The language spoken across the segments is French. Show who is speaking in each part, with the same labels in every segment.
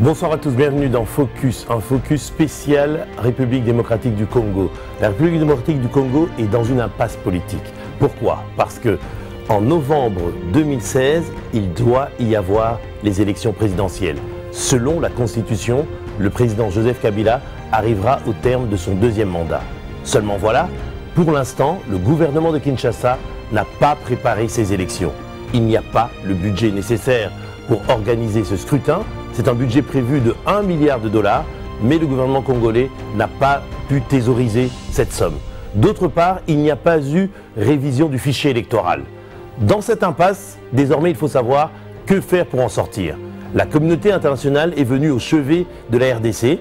Speaker 1: Bonsoir à tous, bienvenue dans Focus, un focus spécial République démocratique du Congo. La République démocratique du Congo est dans une impasse politique. Pourquoi? Parce que en novembre 2016, il doit y avoir les élections présidentielles. Selon la Constitution, le président Joseph Kabila arrivera au terme de son deuxième mandat. Seulement voilà, pour l'instant, le gouvernement de Kinshasa n'a pas préparé ces élections. Il n'y a pas le budget nécessaire pour organiser ce scrutin. C'est un budget prévu de 1 milliard de dollars, mais le gouvernement congolais n'a pas pu thésauriser cette somme. D'autre part, il n'y a pas eu révision du fichier électoral. Dans cette impasse, désormais, il faut savoir que faire pour en sortir. La communauté internationale est venue au chevet de la RDC,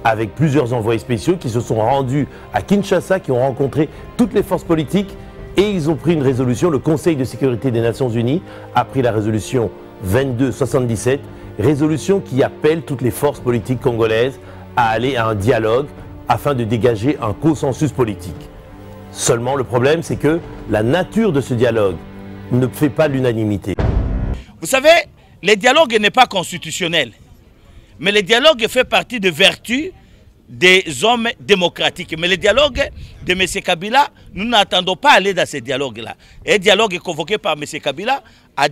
Speaker 1: avec plusieurs envoyés spéciaux qui se sont rendus à Kinshasa, qui ont rencontré toutes les forces politiques, et ils ont pris une résolution. Le Conseil de sécurité des Nations Unies a pris la résolution 2277, résolution qui appelle toutes les forces politiques congolaises à aller à un dialogue afin de dégager un consensus politique. Seulement le problème, c'est que la nature de ce dialogue ne fait pas l'unanimité.
Speaker 2: Vous savez, le dialogue n'est pas constitutionnel, mais le dialogue fait partie des vertus des hommes démocratiques. Mais le dialogue de M. Kabila, nous n'attendons pas aller dans ce dialogue-là. Un dialogue convoqué par M. Kabila à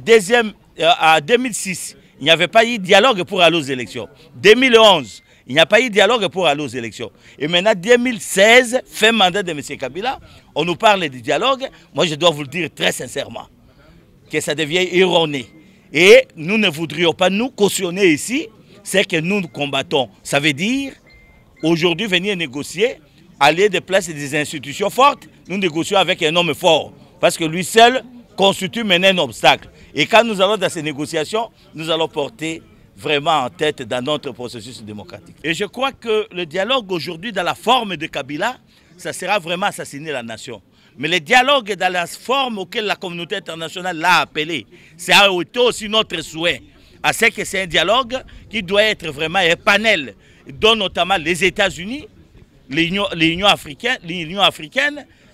Speaker 2: 2006. Il n'y avait pas eu de dialogue pour aller aux élections. 2011, il n'y a pas eu de dialogue pour aller aux élections. Et maintenant, 2016, fin mandat de M. Kabila, on nous parle de dialogue. Moi, je dois vous le dire très sincèrement, que ça devient erroné. Et nous ne voudrions pas nous cautionner ici ce que nous combattons. Ça veut dire, aujourd'hui, venir négocier, aller de placer des institutions fortes, nous négocions avec un homme fort. Parce que lui seul constitue maintenant un obstacle. Et quand nous allons dans ces négociations, nous allons porter vraiment en tête dans notre processus démocratique. Et je crois que le dialogue aujourd'hui dans la forme de Kabila, ça sera vraiment assassiner la nation. Mais le dialogue dans la forme auquel la communauté internationale l'a appelé, c'est aussi notre souhait. À ce que c'est un dialogue qui doit être vraiment un panel, dont notamment les États-Unis, l'Union africaine,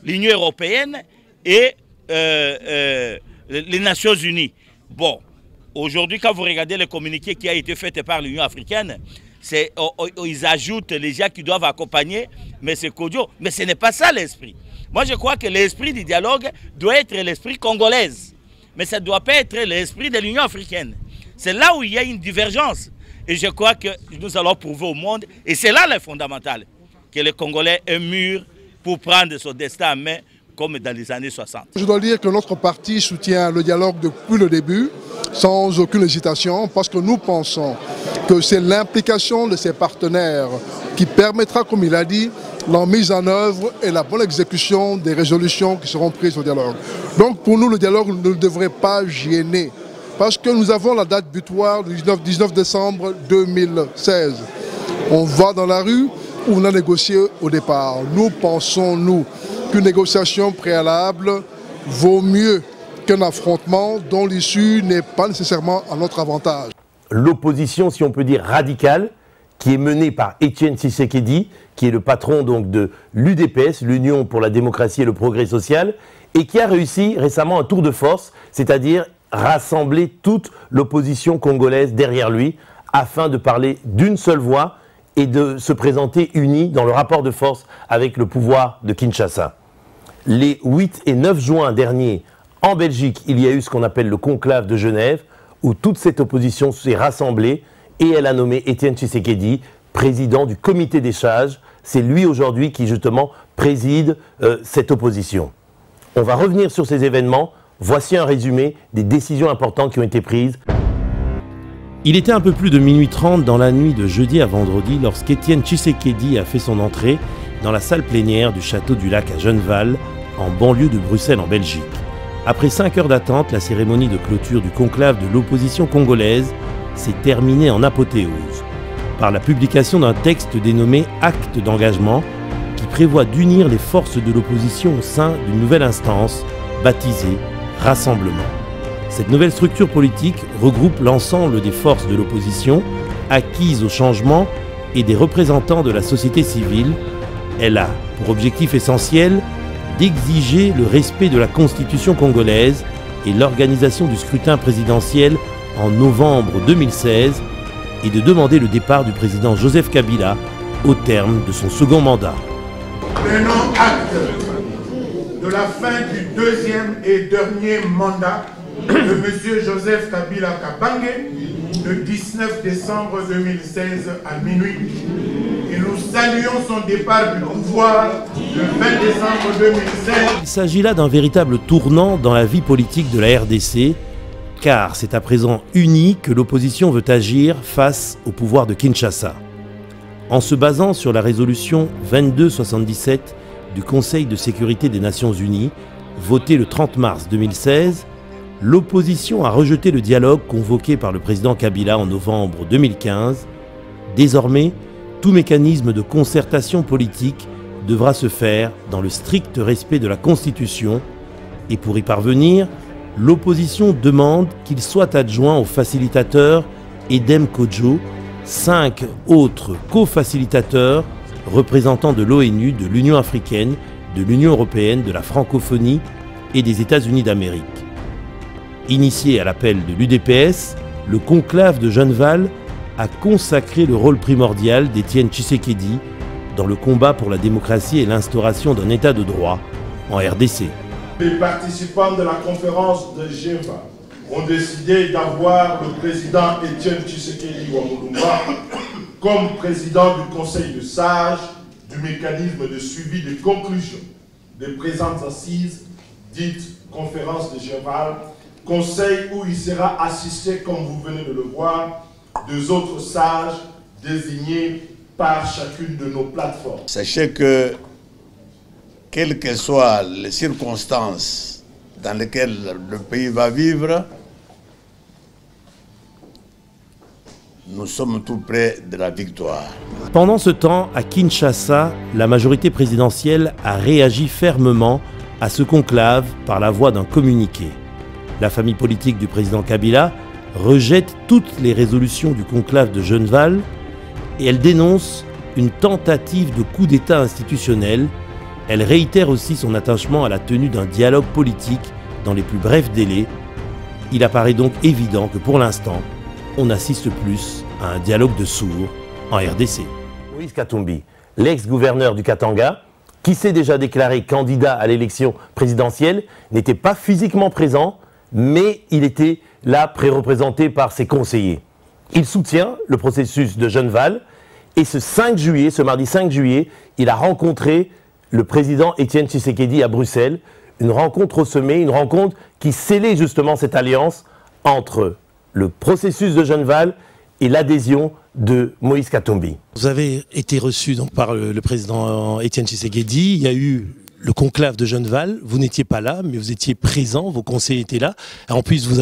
Speaker 2: l'Union européenne et les Nations Unies. Bon, aujourd'hui, quand vous regardez le communiqué qui a été fait par l'Union africaine, ils ajoutent les gens qui doivent accompagner M. Kodjo. Mais ce n'est pas ça l'esprit. Moi, je crois que l'esprit du dialogue doit être l'esprit congolais. Mais ça ne doit pas être l'esprit de l'Union africaine. C'est là où il y a une divergence. Et je crois que nous allons prouver au monde, et c'est là le fondamental, que le Congolais est mûr pour prendre son destin en main, comme dans les années 60.
Speaker 3: Je dois dire que notre parti soutient le dialogue depuis le début, sans aucune hésitation, parce que nous pensons que c'est l'implication de ses partenaires qui permettra, comme il a dit, la mise en œuvre et la bonne exécution des résolutions qui seront prises au dialogue. Donc pour nous, le dialogue ne devrait pas gêner, parce que nous avons la date butoir du 19 décembre 2016. On va dans la rue où on a négocié au départ. Nous pensons, nous, qu'une négociation préalable vaut mieux qu'un affrontement dont l'issue n'est pas nécessairement à notre avantage.
Speaker 1: L'opposition, si on peut dire radicale, qui est menée par Étienne Tshisekedi, qui est le patron donc de l'UDPS, l'Union pour la démocratie et le progrès social, et qui a réussi récemment un tour de force, c'est-à-dire rassembler toute l'opposition congolaise derrière lui, afin de parler d'une seule voix et de se présenter unis dans le rapport de force avec le pouvoir de Kinshasa. Les 8 et 9 juin derniers, en Belgique, il y a eu ce qu'on appelle le conclave de Genève, où toute cette opposition s'est rassemblée et elle a nommé Étienne Tshisekedi président du comité des sages. C'est lui aujourd'hui qui justement préside cette opposition. On va revenir sur ces événements. Voici un résumé des décisions importantes qui ont été prises.
Speaker 4: Il était un peu plus de minuit 30 dans la nuit de jeudi à vendredi lorsqu'Étienne Tshisekedi a fait son entrée dans la salle plénière du Château du Lac à Genneval, en banlieue de Bruxelles en Belgique. Après 5 heures d'attente, la cérémonie de clôture du conclave de l'opposition congolaise s'est terminée en apothéose, par la publication d'un texte dénommé « Acte d'engagement » qui prévoit d'unir les forces de l'opposition au sein d'une nouvelle instance baptisée « Rassemblement ». Cette nouvelle structure politique regroupe l'ensemble des forces de l'opposition acquises au changement et des représentants de la société civile. Elle a pour objectif essentiel d'exiger le respect de la Constitution congolaise et l'organisation du scrutin présidentiel en novembre 2016 et de demander le départ du président Joseph Kabila au terme de son second mandat.
Speaker 5: Prenons acte de la fin du deuxième et dernier mandat de M. Joseph Kabila Kabange le 19 décembre 2016 à minuit. Et nous saluons son départ du pouvoir le 20 décembre 2016.
Speaker 4: Il s'agit là d'un véritable tournant dans la vie politique de la RDC, car c'est à présent unie que l'opposition veut agir face au pouvoir de Kinshasa. En se basant sur la résolution 2277 du Conseil de sécurité des Nations Unies, votée le 30 mars 2016, l'opposition a rejeté le dialogue convoqué par le président Kabila en novembre 2015. Désormais, tout mécanisme de concertation politique devra se faire dans le strict respect de la Constitution, et pour y parvenir, l'opposition demande qu'il soit adjoint au facilitateur Edem Kodjo, 5 autres co-facilitateurs représentants de l'ONU, de l'Union africaine, de l'Union européenne, de la francophonie et des États-Unis d'Amérique. Initié à l'appel de l'UDPS, le conclave de Genneval a consacré le rôle primordial d'Étienne Tshisekedi dans le combat pour la démocratie et l'instauration d'un état de droit en RDC.
Speaker 5: Les participants de la conférence de Genève ont décidé d'avoir le président Étienne Tshisekedi Wamulumba comme président du Conseil de sages du mécanisme de suivi des conclusions des présentes assises, dites conférence de Genève, conseil où il sera assisté, comme vous venez de le voir, deux autres sages désignés par chacune de nos plateformes.
Speaker 6: Sachez que, quelles que soient les circonstances dans lesquelles le pays va vivre, nous sommes tout près de la victoire.
Speaker 4: Pendant ce temps, à Kinshasa, la majorité présidentielle a réagi fermement à ce conclave par la voie d'un communiqué. La famille politique du président Kabila rejette toutes les résolutions du conclave de Genneval et elle dénonce une tentative de coup d'État institutionnel. Elle réitère aussi son attachement à la tenue d'un dialogue politique dans les plus brefs délais. Il apparaît donc évident que pour l'instant, on assiste plus à un dialogue de sourds en RDC.
Speaker 1: Moïse Katumbi, l'ex-gouverneur du Katanga, qui s'est déjà déclaré candidat à l'élection présidentielle, n'était pas physiquement présent, mais il était là pré-représenté par ses conseillers. Il soutient le processus de Genneval et ce mardi 5 juillet, il a rencontré le président Étienne Tshisekedi à Bruxelles, une rencontre au sommet, une rencontre qui scellait justement cette alliance entre le processus de Genneval et l'adhésion de Moïse Katumbi.
Speaker 4: Vous avez été reçu donc par le président Étienne Tshisekedi, il y a eu le conclave de Genneval, vous n'étiez pas là, mais vous étiez présent, vos conseillers étaient là. En plus, vous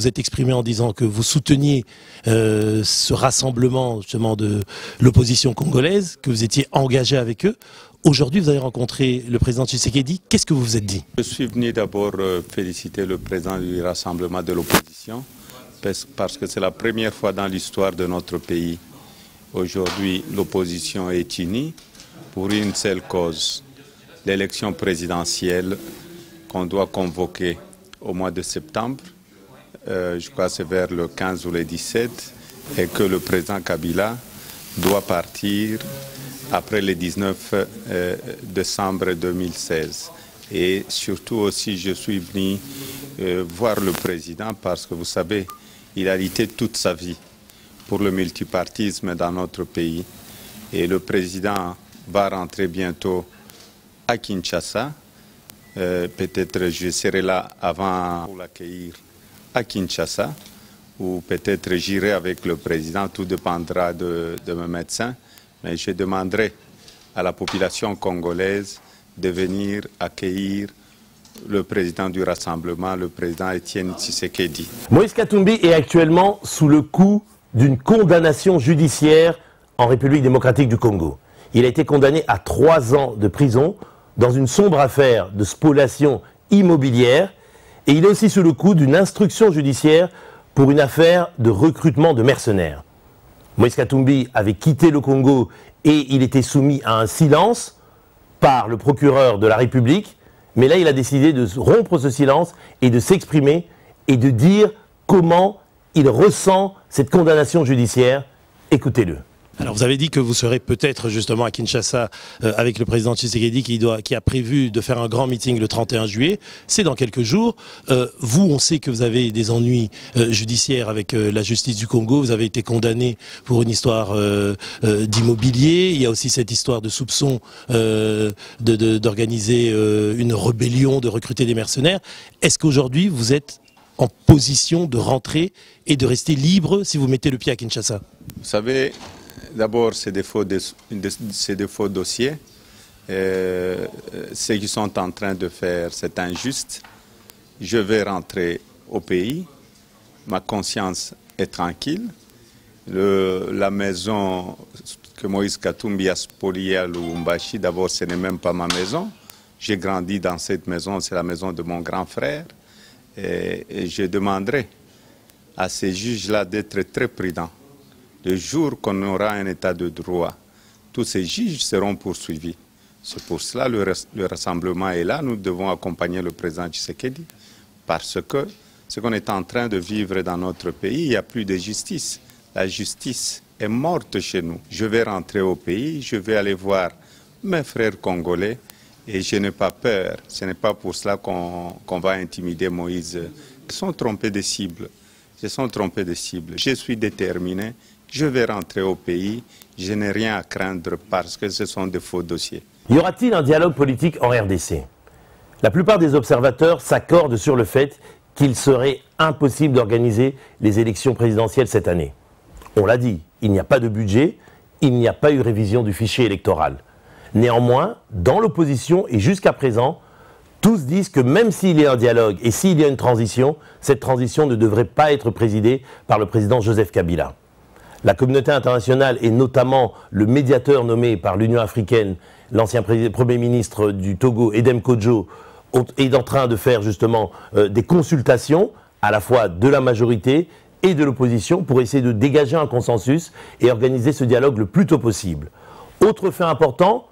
Speaker 4: êtes exprimé en disant que vous souteniez ce rassemblement justement de l'opposition congolaise, que vous étiez engagé avec eux. Aujourd'hui, vous avez rencontré le président Tshisekedi. Qu'est-ce que vous vous êtes dit?
Speaker 7: Je suis venu d'abord féliciter le président du rassemblement de l'opposition, parce que c'est la première fois dans l'histoire de notre pays. Aujourd'hui, l'opposition est unie pour une seule cause, l'élection présidentielle qu'on doit convoquer au mois de septembre. Je crois que c'est vers le 15 ou le 17, et que le président Kabila doit partir après le 19 décembre 2016. Et surtout aussi, je suis venu voir le président parce que vous savez, il a lutté toute sa vie pour le multipartisme dans notre pays. Et le président va rentrer bientôt à Kinshasa. Peut-être je serai là avant pour l'accueillir à Kinshasa, ou peut-être j'irai avec le président, tout dépendra de mes médecins. Mais je demanderai à la population congolaise de venir accueillir le président du rassemblement, le président Étienne Tshisekedi.
Speaker 1: Moïse Katumbi est actuellement sous le coup d'une condamnation judiciaire en République démocratique du Congo. Il a été condamné à 3 ans de prison dans une sombre affaire de spoliation immobilière, et il est aussi sous le coup d'une instruction judiciaire pour une affaire de recrutement de mercenaires. Moïse Katumbi avait quitté le Congo et il était soumis à un silence par le procureur de la République, mais là il a décidé de rompre ce silence et de s'exprimer et de dire comment il ressent cette condamnation judiciaire. Écoutez-le.
Speaker 4: Alors vous avez dit que vous serez peut-être justement à Kinshasa avec le président Tshisekedi qui a prévu de faire un grand meeting le 31 juillet. C'est dans quelques jours. Vous, on sait que vous avez des ennuis judiciaires avec la justice du Congo. Vous avez été condamné pour une histoire d'immobilier. Il y a aussi cette histoire de soupçon d'organiser une rébellion, de recruter des mercenaires. Est-ce qu'aujourd'hui vous êtes en position de rentrer et de rester libre si vous mettez le pied à Kinshasa?
Speaker 7: Vous savez, d'abord, c'est des faux dossiers. Ce qu'ils sont en train de faire, c'est injuste. Je vais rentrer au pays. Ma conscience est tranquille. La maison que Moïse Katumbi a spoliée à Lubumbashi, d'abord, ce n'est même pas ma maison. J'ai grandi dans cette maison, c'est la maison de mon grand frère. Et je demanderai à ces juges-là d'être très prudents. Le jour qu'on aura un état de droit, tous ces juges seront poursuivis. C'est pour cela que le rassemblement est là. Nous devons accompagner le président Tshisekedi parce que ce qu'on est en train de vivre dans notre pays, il n'y a plus de justice. La justice est morte chez nous. Je vais rentrer au pays, je vais aller voir mes frères congolais et je n'ai pas peur. Ce n'est pas pour cela qu'on va intimider Moïse. Ils sont trompés de cible. Ils sont trompés de cible. Je suis déterminé. Je vais rentrer au pays. Je n'ai rien à craindre parce que ce sont des faux dossiers.
Speaker 1: Y aura-t-il un dialogue politique en RDC? La plupart des observateurs s'accordent sur le fait qu'il serait impossible d'organiser les élections présidentielles cette année. On l'a dit, il n'y a pas de budget, il n'y a pas eu révision du fichier électoral. Néanmoins, dans l'opposition et jusqu'à présent, tous disent que même s'il y a un dialogue et s'il y a une transition, cette transition ne devrait pas être présidée par le président Joseph Kabila. La communauté internationale et notamment le médiateur nommé par l'Union africaine, l'ancien Premier ministre du Togo, Edem Kodjo, est en train de faire justement des consultations à la fois de la majorité et de l'opposition pour essayer de dégager un consensus et organiser ce dialogue le plus tôt possible. Autre fait important,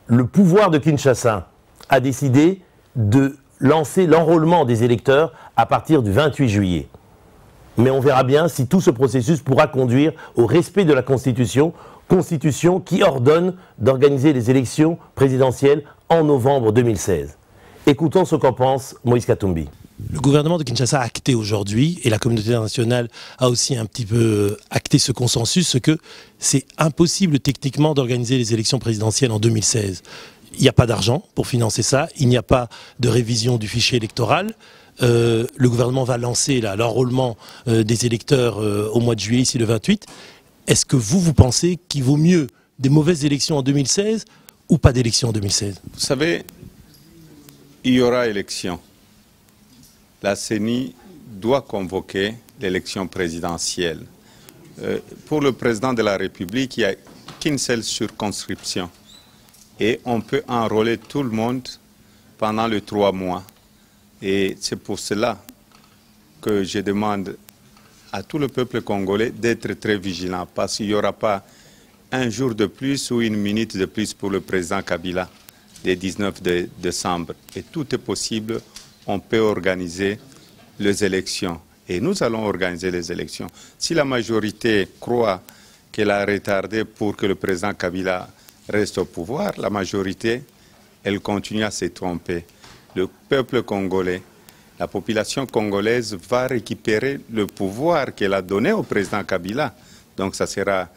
Speaker 1: le pouvoir de Kinshasa a décidé de lancer l'enrôlement des électeurs à partir du 28 juillet. Mais on verra bien si tout ce processus pourra conduire au respect de la Constitution, Constitution qui ordonne d'organiser les élections présidentielles en novembre 2016. Écoutons ce qu'en pense Moïse Katumbi.
Speaker 4: Le gouvernement de Kinshasa a acté aujourd'hui, et la communauté internationale a aussi un petit peu acté ce consensus, que c'est impossible techniquement d'organiser les élections présidentielles en 2016. Il n'y a pas d'argent pour financer ça, il n'y a pas de révision du fichier électoral. Le gouvernement va lancer l'enrôlement des électeurs au mois de juillet, ici le 28. Est-ce que vous pensez qu'il vaut mieux des mauvaises élections en 2016 ou pas d'élections en 2016?
Speaker 7: Vous savez, il y aura élection. La CENI doit convoquer l'élection présidentielle. Pour le président de la République, il n'y a qu'une seule circonscription. Et on peut enrôler tout le monde pendant les 3 mois. Et c'est pour cela que je demande à tout le peuple congolais d'être très vigilant, parce qu'il n'y aura pas un jour de plus ou une minute de plus pour le président Kabila, le 19 décembre. Et tout est possible, on peut organiser les élections. Et nous allons organiser les élections. Si la majorité croit qu'elle a retardé pour que le président Kabila reste au pouvoir, la majorité, elle continue à se tromper. Le peuple congolais, la population congolaise va récupérer le pouvoir qu'elle a donné au président Kabila. Donc ça sera,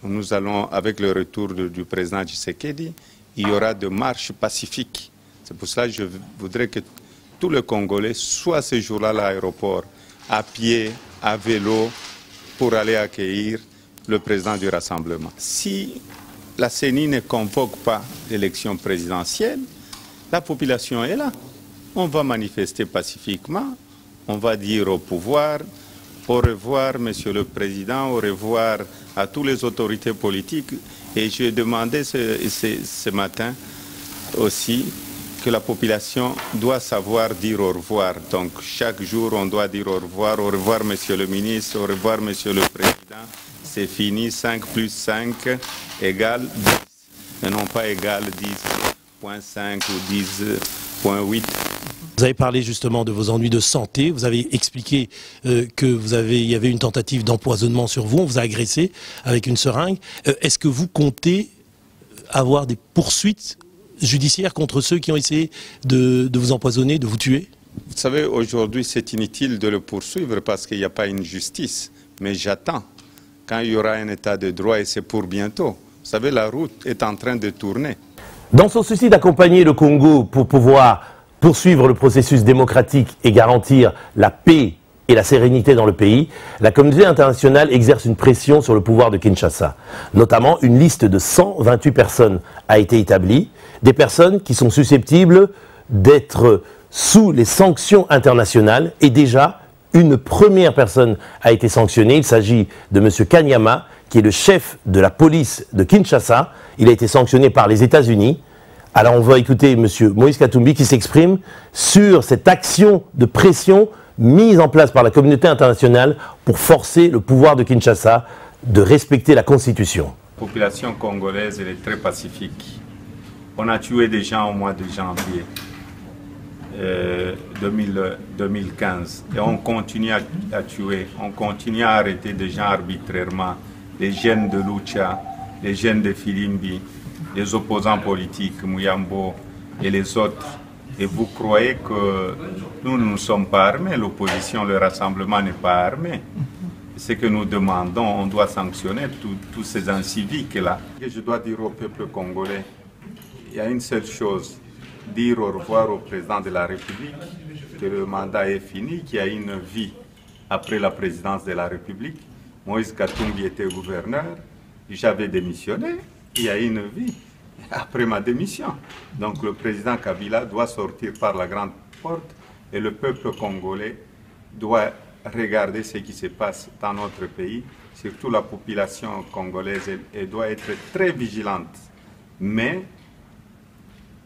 Speaker 7: nous allons, avec le retour du président Tshisekedi, il y aura des marches pacifiques. C'est pour cela que je voudrais que tous les Congolais soient ce jour-là à l'aéroport, à pied, à vélo, pour aller accueillir le président du Rassemblement. Si la CENI ne convoque pas l'élection présidentielle, la population est là. On va manifester pacifiquement, on va dire au pouvoir, au revoir Monsieur le Président, au revoir à toutes les autorités politiques. Et je demandais ce matin aussi que la population doit savoir dire au revoir. Donc chaque jour on doit dire au revoir Monsieur le Ministre, au revoir Monsieur le Président. C'est fini, 5 plus 5 égale 10, et non pas égale 10.5 ou 10.8.
Speaker 4: Vous avez parlé justement de vos ennuis de santé, vous avez expliqué qu'il y avait une tentative d'empoisonnement sur vous, on vous a agressé avec une seringue. Est-ce que vous comptez avoir des poursuites judiciaires contre ceux qui ont essayé de vous empoisonner, de vous tuer?
Speaker 7: Vous savez, aujourd'hui, c'est inutile de le poursuivre parce qu'il n'y a pas une justice. Mais j'attends quand il y aura un état de droit et c'est pour bientôt. Vous savez, la route est en train de tourner.
Speaker 1: Dans son souci d'accompagner le Congo pour pouvoir poursuivre le processus démocratique et garantir la paix et la sérénité dans le pays, la communauté internationale exerce une pression sur le pouvoir de Kinshasa. Notamment, une liste de 128 personnes a été établie, des personnes qui sont susceptibles d'être sous les sanctions internationales, et déjà, une première personne a été sanctionnée. Il s'agit de M. Kanyama, qui est le chef de la police de Kinshasa. Il a été sanctionné par les États-Unis. Alors on va écouter M. Moïse Katumbi qui s'exprime sur cette action de pression mise en place par la communauté internationale pour forcer le pouvoir de Kinshasa de respecter la Constitution.
Speaker 7: La population congolaise, elle est très pacifique. On a tué des gens au mois de janvier 2015 et on continue à tuer, on continue à arrêter des gens arbitrairement, les jeunes de Lucha, les jeunes de Filimbi, les opposants politiques, Muyambo et les autres. Et vous croyez que nous ne sommes pas armés, l'opposition, le rassemblement n'est pas armé. Ce que nous demandons, on doit sanctionner tous ces inciviques-là. Je dois dire au peuple congolais, il y a une seule chose, dire au revoir au président de la République, que le mandat est fini, qu'il y a une vie après la présidence de la République. Moïse Katumbi était gouverneur, j'avais démissionné, il y a une vie après ma démission. Donc le président Kabila doit sortir par la grande porte et le peuple congolais doit regarder ce qui se passe dans notre pays. Surtout la population congolaise, elle doit être très vigilante. Mais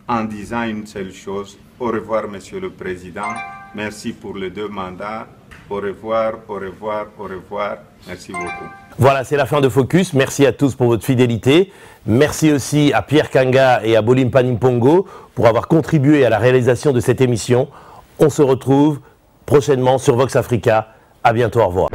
Speaker 7: en disant une seule chose, au revoir Monsieur le Président, merci pour les 2 mandats, au revoir, au revoir, au revoir, merci beaucoup.
Speaker 1: Voilà, c'est la fin de Focus. Merci à tous pour votre fidélité. Merci aussi à Pierre Kanga et à Bolimpa Nimpongo pour avoir contribué à la réalisation de cette émission. On se retrouve prochainement sur Vox Africa. À bientôt, au revoir.